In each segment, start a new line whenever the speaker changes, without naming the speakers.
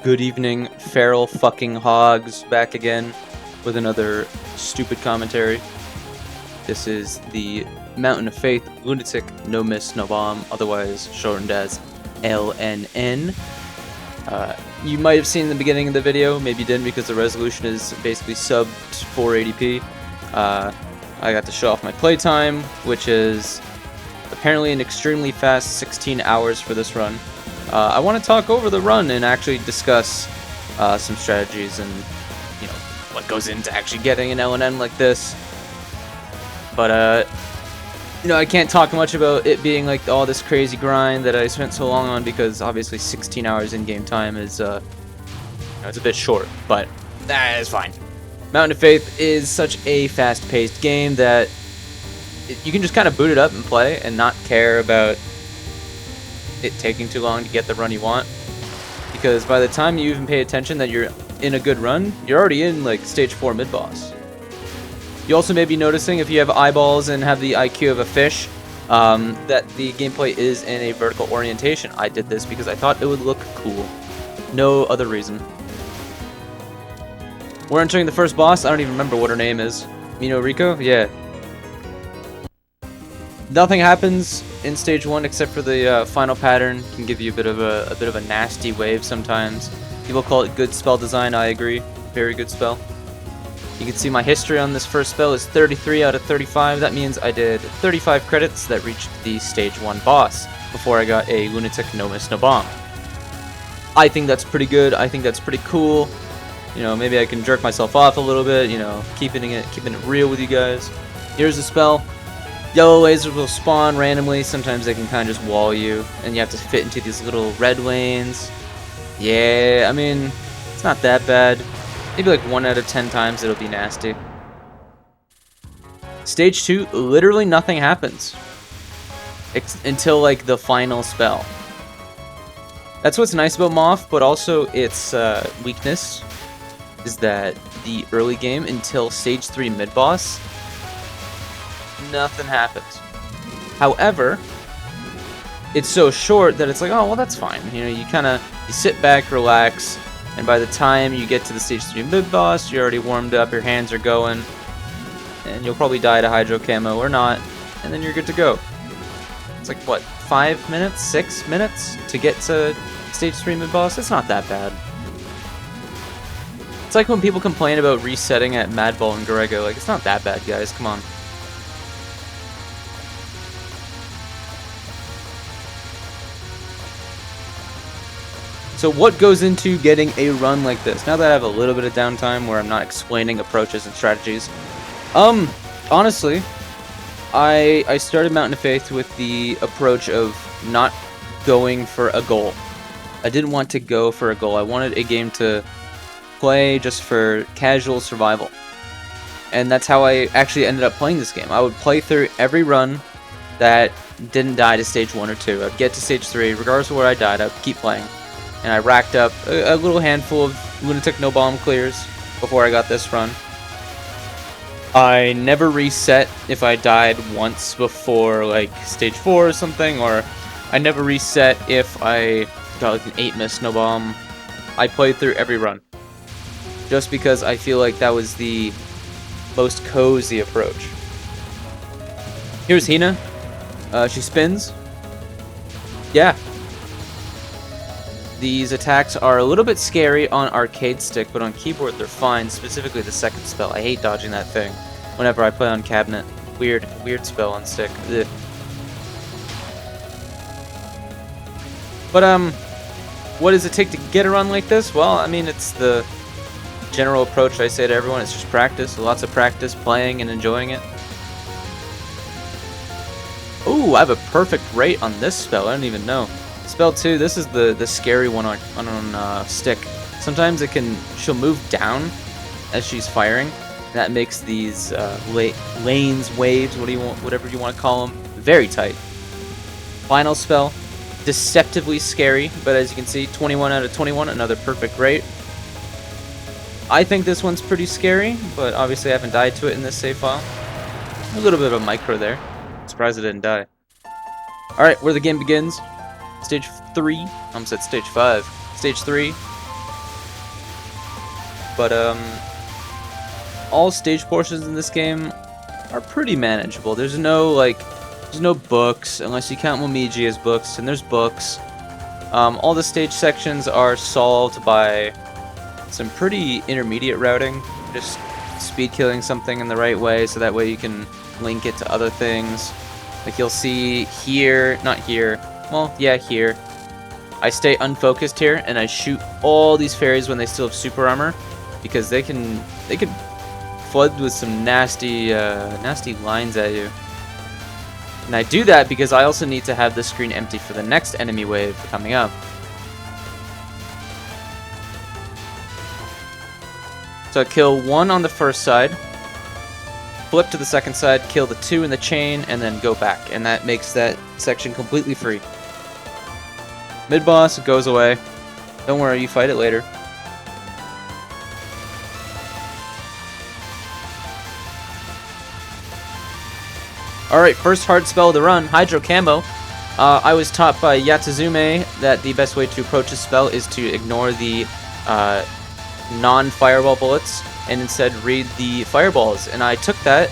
Good evening, feral fucking hogs, back again with another stupid commentary. This is the Mountain of Faith Lunatic No Miss No Bomb, otherwise shortened as LNN. You might have seen the beginning of the video, maybe you didn't because the resolution is basically sub 480p. I got to show off my playtime, which is apparently an extremely fast 16 hours for this run. I want to talk over the run and actually discuss some strategies and, you know, what goes into actually getting an LNN like this. But, you know, I can't talk much about it being like all this crazy grind that I spent so long on because obviously 16 hours in-game time is, you know, it's a bit short, but that is fine. Mountain of Faith is such a fast-paced game that you can just kind of boot it up and play and not care about it taking too long to get the run you want, because by the time you even pay attention that you're in a good run, you're already in like stage 4 mid-boss. You also may be noticing, if you have eyeballs and have the IQ of a fish, that the gameplay is in a vertical orientation. I did this because I thought it would look cool. No other reason. We're entering the first boss. I don't even remember what her name is. Mino Rico? Yeah. Nothing happens in stage 1 except for the final pattern. Can give you a bit of a nasty wave sometimes. People call it good spell design. I agree. Very good spell. You can see my history on this first spell is 33 out of 35. That means I did 35 credits that reached the stage 1 boss before I got a Lunatic No Miss No Bomb. I think that's pretty good. I think that's pretty cool. You know, maybe I can jerk myself off a little bit. You know, keeping it real with you guys. Here's the spell. Yellow lasers will spawn randomly. Sometimes they can kind of just wall you, and you have to fit into these little red lanes. Yeah, I mean, it's not that bad. Maybe like 1 out of 10 times it'll be nasty. Stage 2, literally nothing happens until like the final spell. That's what's nice about MoF, but also its weakness is that the early game until stage 3 mid-boss, nothing happens. However, it's so short that it's like, oh, well, that's fine. You know, you sit back, relax, and by the time you get to the stage 3 mid-boss, you're already warmed up, your hands are going, and you'll probably die to hydro camo or not, and then you're good to go. It's like, what, 5 minutes, 6 minutes to get to stage 3 mid-boss? It's not that bad. It's like when people complain about resetting at Madball and Garego. Like, it's not that bad, guys. Come on. So what goes into getting a run like this? Now that I have a little bit of downtime where I'm not explaining approaches and strategies. Honestly, I started Mountain of Faith with the approach of not going for a goal. I didn't want to go for a goal. I wanted a game to play just for casual survival. And that's how I actually ended up playing this game. I would play through every run that didn't die to stage 1 or 2. I'd get to stage 3, regardless of where I died, I'd keep playing. And I racked up a little handful of Lunatic No Bomb clears before I got this run. I never reset if I died once before like stage 4 or something, or I never reset if I got like an 8 miss no bomb. I played through every run, just because I feel like that was the most cozy approach. Here's Hina. She spins. Yeah. These attacks are a little bit scary on arcade stick, but on keyboard they're fine, specifically the second spell. I hate dodging that thing whenever I play on cabinet. Weird spell on stick. Ugh. But, what does it take to get a run like this? Well, I mean, it's the general approach I say to everyone. It's just practice. Lots of practice, playing and enjoying it. Ooh, I have a perfect rate on this spell. I don't even know. Spell 2, this is the scary one on stick. Sometimes she'll move down as she's firing. And that makes these lanes, waves, whatever you want to call them, very tight. Final spell, deceptively scary, but as you can see, 21 out of 21, another perfect rate. I think this one's pretty scary, but obviously I haven't died to it in this save file. A little bit of a micro there. Surprised it didn't die. Alright, where the game begins. Stage 3. I almost said stage 5. Stage 3. But all stage portions in this game are pretty manageable. There's no books, unless you count Momiji as books, and there's books. All the stage sections are solved by some pretty intermediate routing, just speed killing something in the right way, so that way you can link it to other things. Like you'll see here, not here, well, yeah, here. I stay unfocused here, and I shoot all these fairies when they still have super armor, because they can flood with some nasty lines at you. And I do that because I also need to have the screen empty for the next enemy wave coming up. So I kill one on the first side, flip to the second side, kill the two in the chain, and then go back. And that makes that section completely free. Mid-boss goes away. Don't worry, you fight it later. Alright, first hard spell of the run, Hydro Camo. I was taught by Yatsuzume that the best way to approach a spell is to ignore the non-fireball bullets and instead read the fireballs. And I took that,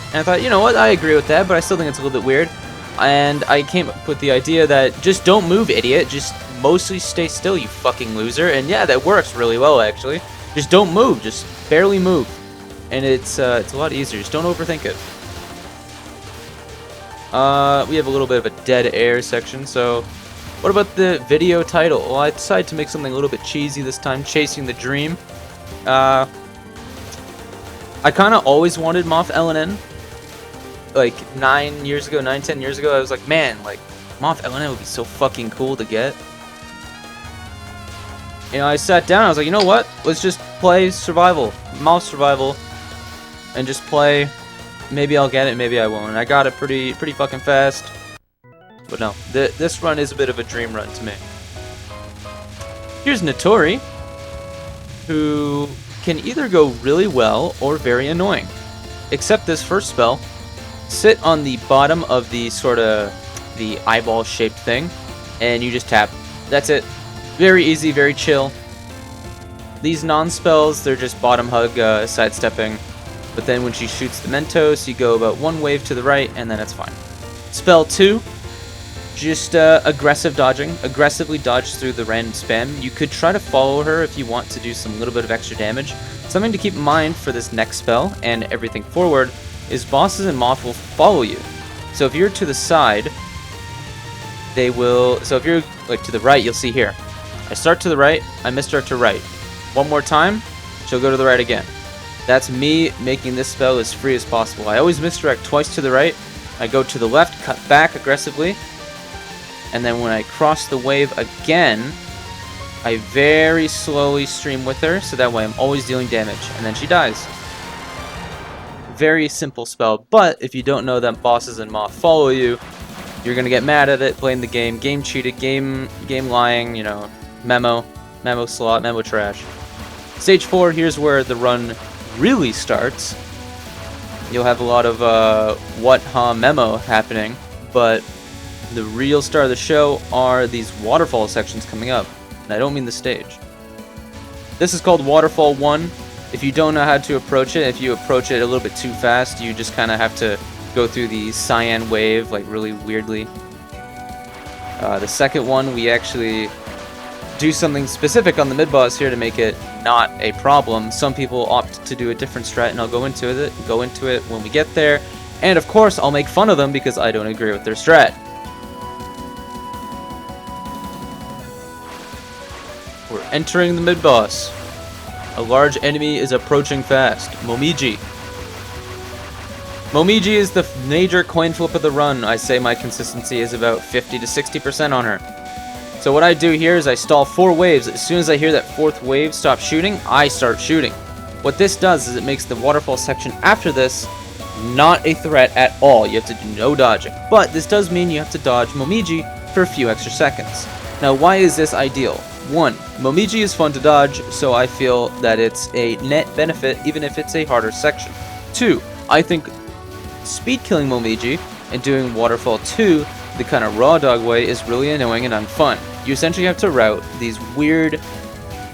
and I thought, you know what, I agree with that, but I still think it's a little bit weird. And I came up with the idea that just don't move, idiot. Just mostly stay still, you fucking loser. And yeah, that works really well, actually. Just don't move, just barely move. And it's a lot easier, just don't overthink it. We have a little bit of a dead air section, so what about the video title? Well, I decided to make something a little bit cheesy this time, Chasing the Dream. I kind of always wanted MoF LNN. Like 10 years ago, I was like, man, like, MoF LNN would be so fucking cool to get. You know, I sat down, I was like, you know what? Let's just play survival, MoF survival, and just play. Maybe I'll get it, maybe I won't. And I got it pretty fucking fast. But no, this run is a bit of a dream run to me. Here's Notori, who can either go really well or very annoying. Except this first spell. Sit on the bottom of the sort of the eyeball shaped thing, and you just tap. That's it. Very easy, very chill. These non-spells, they're just bottom hug sidestepping. But then when she shoots the Mentos, you go about one wave to the right, and then it's fine. Spell 2, just aggressive dodging. Aggressively dodge through the random spam. You could try to follow her if you want to do some little bit of extra damage. Something to keep in mind for this next spell, and everything forward, is bosses and MoF will follow you. So if you're to the side, they will... So if you're like to the right, you'll see here. I start to the right, I misstart to right. One more time, she'll go to the right again. That's me making this spell as free as possible. I always misdirect twice to the right. I go to the left, cut back aggressively. And then when I cross the wave again, I very slowly stream with her, so that way I'm always dealing damage. And then she dies. Very simple spell, but if you don't know that bosses and MoF follow you, you're going to get mad at it, blame the game cheated, game lying, you know, memo slot, memo trash. Stage 4, here's where the run really starts. You'll have a lot of what, huh, memo happening, but the real star of the show are these waterfall sections coming up, and I don't mean the stage. This is called Waterfall 1. If you don't know how to approach it, if you approach it a little bit too fast, you just kind of have to go through the cyan wave, like really weirdly. The second one, we actually do something specific on the mid-boss here to make it not a problem. Some people opt to do a different strat, and I'll go into it when we get there. And of course, I'll make fun of them because I don't agree with their strat. We're entering the mid-boss. A large enemy is approaching fast. Momiji. Momiji is the major coin flip of the run. I say my consistency is about 50 to 60% on her. So what I do here is I stall 4 waves. As soon as I hear that 4th wave stop shooting, I start shooting. What this does is it makes the waterfall section after this not a threat at all. You have to do no dodging. But this does mean you have to dodge Momiji for a few extra seconds. Now, why is this ideal? 1. Momiji is fun to dodge, so I feel that it's a net benefit even if it's a harder section. 2. I think speed killing Momiji and doing Waterfall 2 the kind of raw dog way is really annoying and unfun. You essentially have to route these weird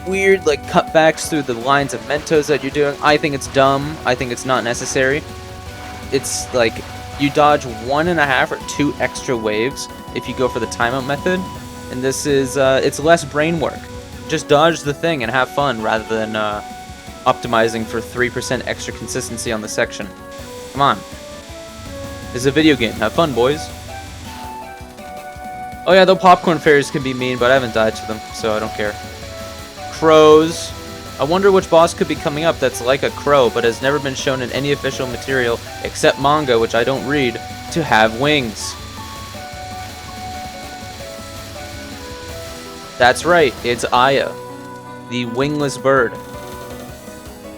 weird like cutbacks through the lines of Mentos that you're doing. I think it's dumb. I think it's not necessary. It's like you dodge 1.5 or 2 extra waves if you go for the timeout method, and this is it's less brain work. Just dodge the thing and have fun rather than optimizing for 3% extra consistency on the section. Come on. It's a video game. Have fun, boys. Oh yeah, though popcorn fairies can be mean, but I haven't died to them, so I don't care. Crows. I wonder which boss could be coming up that's like a crow, but has never been shown in any official material, except manga, which I don't read, to have wings. That's right, it's Aya, the wingless bird.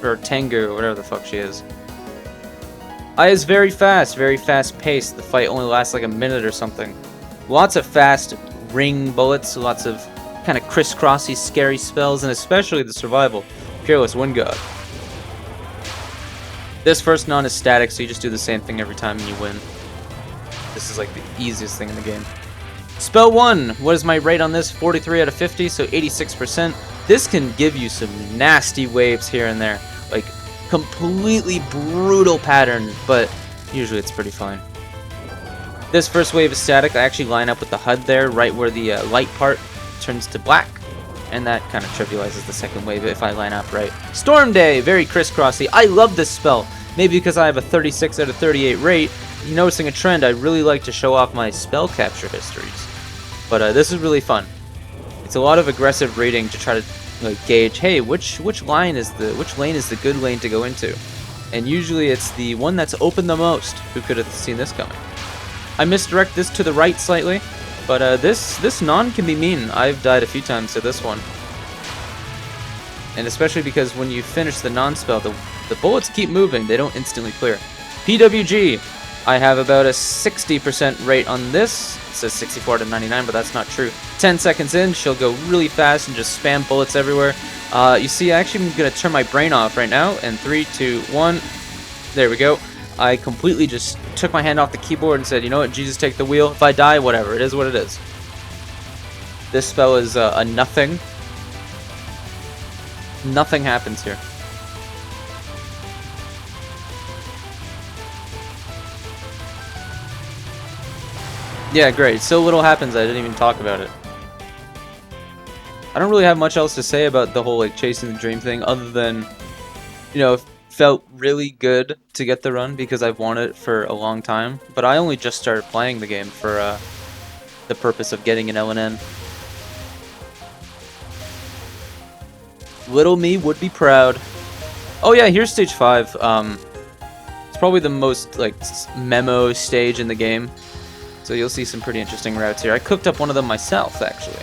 Or Tengu, or whatever the fuck she is. Aya's very fast paced. The fight only lasts like a minute or something. Lots of fast ring bullets, lots of kind of crisscrossy, scary spells, and especially the survival. Peerless Wind God. This first non is static, so you just do the same thing every time and you win. This is like the easiest thing in the game. Spell 1. What is my rate on this? 43 out of 50, so 86%. This can give you some nasty waves here and there. Like, completely brutal pattern, but usually it's pretty fine. This first wave is static. I actually line up with the HUD there, right where the light part turns to black, and that kind of trivializes the second wave if I line up right. Storm Day, very crisscrossy. I love this spell. Maybe because I have a 36 out of 38 rate. You're noticing a trend. I really like to show off my spell capture histories, but this is really fun. It's a lot of aggressive rating to try to like gauge, hey, which lane is the good lane to go into, and usually it's the one that's open the most. Who could have seen this coming? I misdirect this to the right slightly, but this non can be mean. I've died a few times to this one, and especially because when you finish the non spell, the bullets keep moving. They don't instantly clear. PWG. I have about a 60% rate on this. It says 64 to 99, but that's not true. 10 seconds in, she'll go really fast and just spam bullets everywhere. You see, I actually am going to turn my brain off right now. And 3, 2, 1. There we go. I completely just took my hand off the keyboard and said, you know what, Jesus, take the wheel. If I die, whatever. It is what it is. This spell is a nothing. Nothing happens here. Yeah, great. So little happens, I didn't even talk about it. I don't really have much else to say about the whole like chasing the dream thing, other than, you know, it felt really good to get the run because I've wanted it for a long time. But I only just started playing the game for the purpose of getting an LNN. Little me would be proud. Oh yeah, here's stage 5. It's probably the most like memo stage in the game. So you'll see some pretty interesting routes here. I cooked up one of them myself, actually.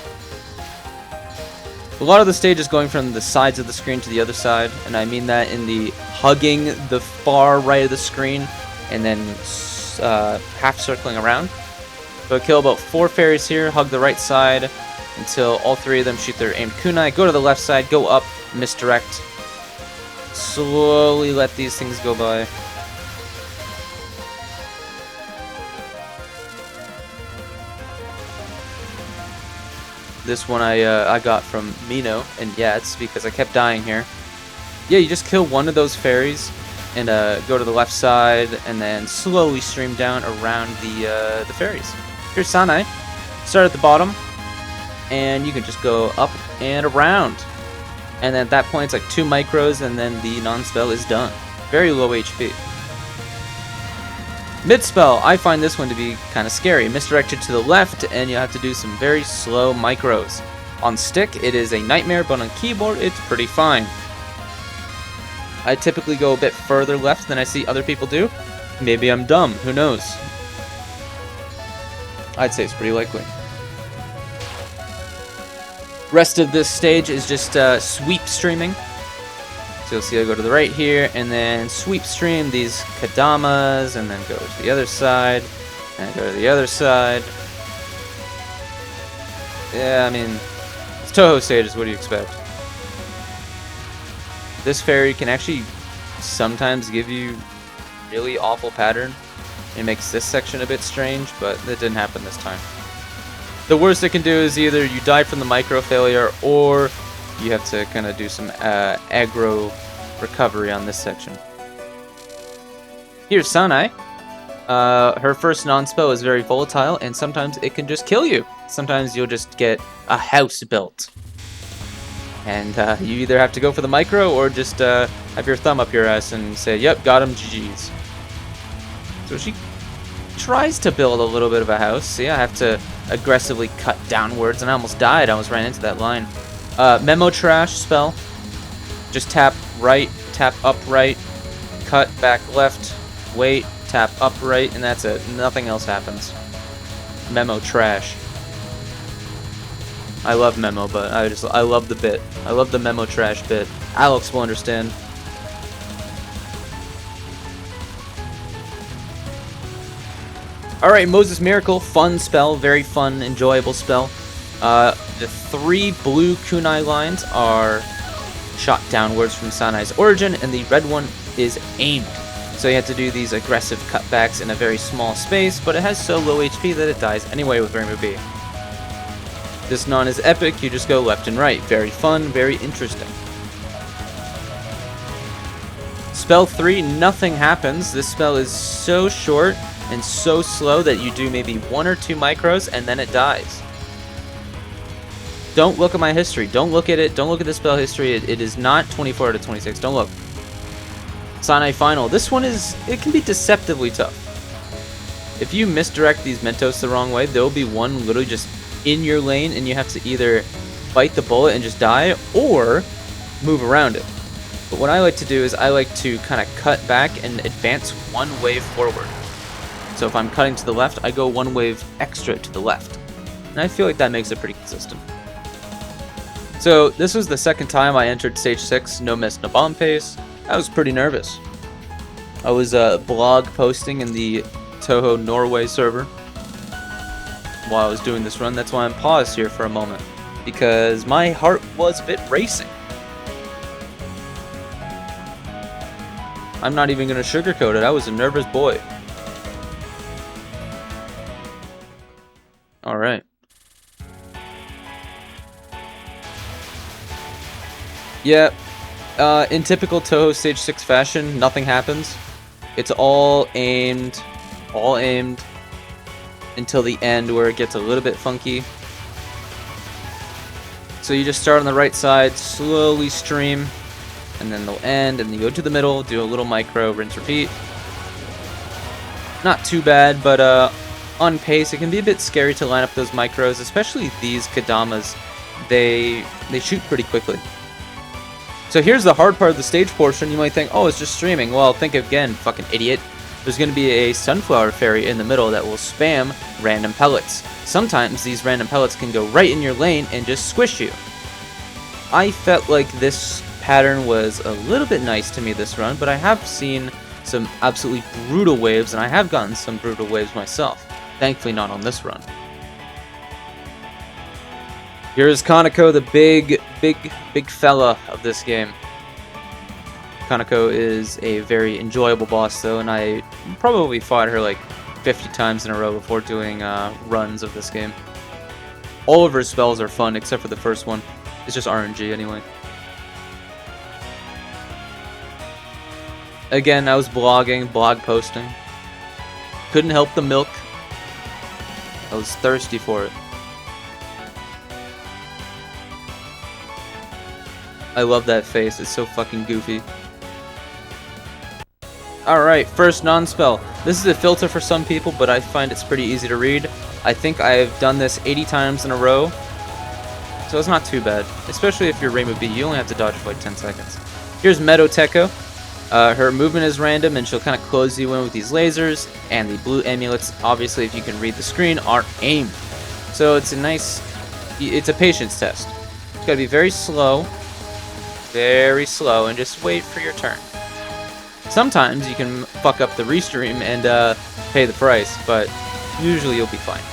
A lot of the stage is going from the sides of the screen to the other side, and I mean that in the hugging the far right of the screen and then half circling around. So I kill about 4 fairies here, hug the right side until all 3 of them shoot their aimed kunai. Go to the left side, go up, misdirect. Slowly let these things go by. This one I got from Mino, and yeah, it's because I kept dying here. Yeah, you just kill one of those fairies, and go to the left side, and then slowly stream down around the fairies. Here's Sanai. Start at the bottom, and you can just go up and around. And then at that point, it's like 2 micros, and then the non-spell is done. Very low HP. Mid-spell, I find this one to be kind of scary. Misdirected to the left, and you have to do some very slow micros. On stick, it is a nightmare, but on keyboard, it's pretty fine. I typically go a bit further left than I see other people do. Maybe I'm dumb, who knows? I'd say it's pretty likely. Rest of this stage is just sweep streaming. So you'll see I go to the right here, and then sweep stream these Kadamas, and then go to the other side, and go to the other side. Yeah, I mean, it's Touhou stages, what do you expect? This fairy can actually sometimes give you really awful pattern. It makes this section a bit strange, but that didn't happen this time. The worst it can do is either you die from the micro failure, or you have to kind of do some aggro recovery on this section. Here's Sanai. Her first non-spell is very volatile, and sometimes it can just kill you. Sometimes you'll just get a house built. And you either have to go for the micro or just have your thumb up your ass and say, yep, got him, GG's. So she tries to build a little bit of a house. See, I have to aggressively cut downwards, and I almost died. I almost ran into that line. Memo Trash spell. Just tap right, tap up right, cut back left, wait, tap up right, and that's it. Nothing else happens. Memo Trash. I love Memo, but I love the bit. I love the Memo Trash bit. Alex will understand. Alright, Moses Miracle, fun spell, very fun, enjoyable spell. The 3 blue kunai lines are shot downwards from Sanai's origin, and the red one is aimed. So you have to do these aggressive cutbacks in a very small space, but it has so low HP that it dies anyway with Rainbow B. This non is epic, you just go left and right. Very fun, very interesting. Spell 3, nothing happens. This spell is so short and so slow that you do maybe 1 or 2 micros and then it dies. Don't look at my history. Don't look at it. Don't look at the spell history. It is not 24 out of 26. Don't look. Sanai Final. This one it can be deceptively tough. If you misdirect these Mentos the wrong way, there will be one literally just in your lane and you have to either bite the bullet and just die or move around it. But what I like to do is I like to kind of cut back and advance 1 wave forward. So if I'm cutting to the left, I go 1 wave extra to the left. And I feel like that makes it pretty consistent. So this was the second time I entered stage 6, no miss, no bomb pace. I was pretty nervous. I was blog posting in the Toho Norway server while I was doing this run. That's why I'm paused here for a moment, because my heart was a bit racing. I'm not even going to sugarcoat it. I was a nervous boy. Alright. Yeah, in typical Toho Stage 6 fashion, nothing happens. It's all aimed until the end where it gets a little bit funky. So you just start on the right side, slowly stream, and then they'll end, and then you go to the middle, do a little micro, rinse, repeat. Not too bad, but on pace, it can be a bit scary to line up those micros, especially these Kadamas. They shoot pretty quickly. So here's the hard part of the stage portion. You might think, oh, it's just streaming. Well, think again, fucking idiot. There's going to be a Sunflower Fairy in the middle that will spam random pellets. Sometimes these random pellets can go right in your lane and just squish you. I felt like this pattern was a little bit nice to me this run, but I have seen some absolutely brutal waves, and I have gotten some brutal waves myself. Thankfully not on this run. Here's Kaneko, the big fella of this game. Kaneko is a very enjoyable boss though, and I probably fought her like 50 times in a row before doing runs of this game. All of her spells are fun except for the first one. It's just RNG anyway. Again, I was blog posting. Couldn't help the milk. I was thirsty for it. I love that face, it's so fucking goofy. Alright, first non-spell. This is a filter for some people, but I find it's pretty easy to read. I think I've done this 80 times in a row, so it's not too bad. Especially if you're Rainbow B, you only have to dodge for like 10 seconds. Here's Meadow Teko. Her movement is random, and she'll kind of close you in with these lasers, and the blue amulets, obviously if you can read the screen, are aimed. So it's a patience test. You gotta be very slow, and just wait for your turn. Sometimes you can fuck up the restream and pay the price, but usually you'll be fine.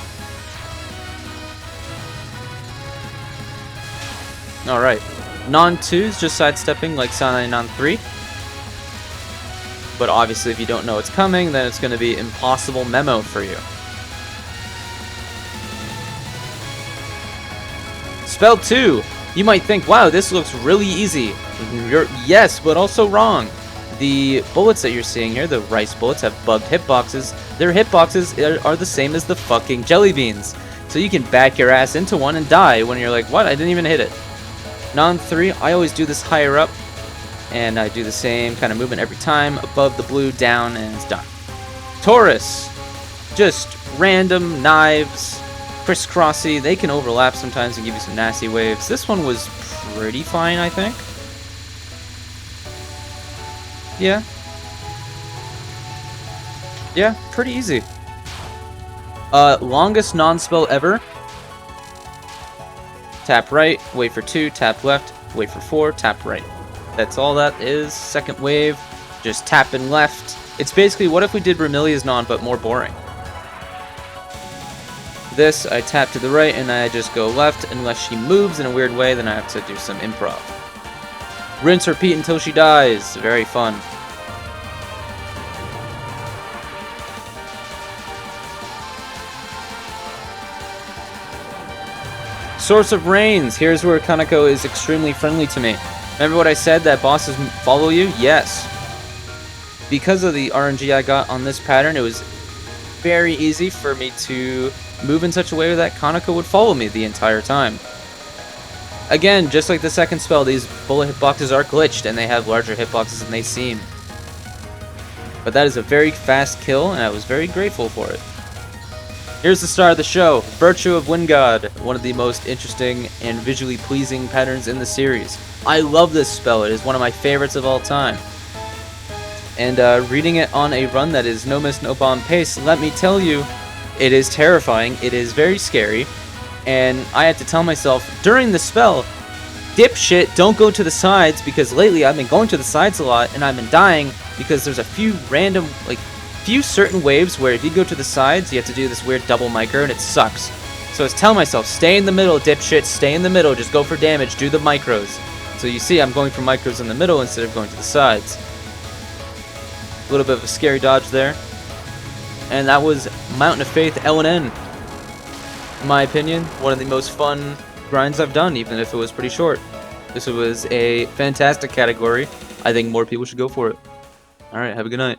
Alright, non-2s just sidestepping like Sanai non-3. But obviously if you don't know it's coming, then it's going to be impossible memo for you. Spell 2, You might think, wow, this looks really easy. Yes, but also wrong. The bullets that you're seeing here, the rice bullets, have bugged hitboxes. Their hitboxes are the same as the fucking jelly beans. So you can back your ass into one and die when you're like, what? I didn't even hit it. Non 3, I always do this higher up. And I do the same kind of movement every time. Above the blue, down, and it's done. Taurus. Just random knives. Crisscrossy. They can overlap sometimes and give you some nasty waves. This one was pretty fine, I think. Yeah. Yeah, pretty easy. Longest non-spell ever. Tap right, wait for 2, tap left, wait for 4, tap right. That's all that is. Second wave, just tap and left. It's basically, what if we did Remilia's non, but more boring? This, I tap to the right, and I just go left. Unless she moves in a weird way, then I have to do some improv. Rinse, repeat until she dies. Very fun. Source of Rains. Here's where Kaneko is extremely friendly to me. Remember what I said, that bosses follow you? Yes. Because of the RNG I got on this pattern, it was very easy for me to move in such a way that Kaneko would follow me the entire time. Again, just like the second spell, these bullet hitboxes are glitched and they have larger hitboxes than they seem. But that is a very fast kill, and I was very grateful for it. Here's the star of the show, Virtue of Wind God, one of the most interesting and visually pleasing patterns in the series. I love this spell, it is one of my favorites of all time. And reading it on a run that is no miss, no bomb pace, let me tell you, it is terrifying, it is very scary, and I had to tell myself, during the spell, dipshit, don't go to the sides, because lately I've been going to the sides a lot, and I've been dying, because there's a few random, few certain waves where if you go to the sides, you have to do this weird double micro, and it sucks. So I was telling myself, stay in the middle, dipshit, stay in the middle, just go for damage, do the micros. So you see, I'm going for micros in the middle instead of going to the sides. A little bit of a scary dodge there. And that was Mountain of Faith LNN. In my opinion, one of the most fun grinds I've done, even if it was pretty short. This was a fantastic category. I think more people should go for it. Alright, have a good night.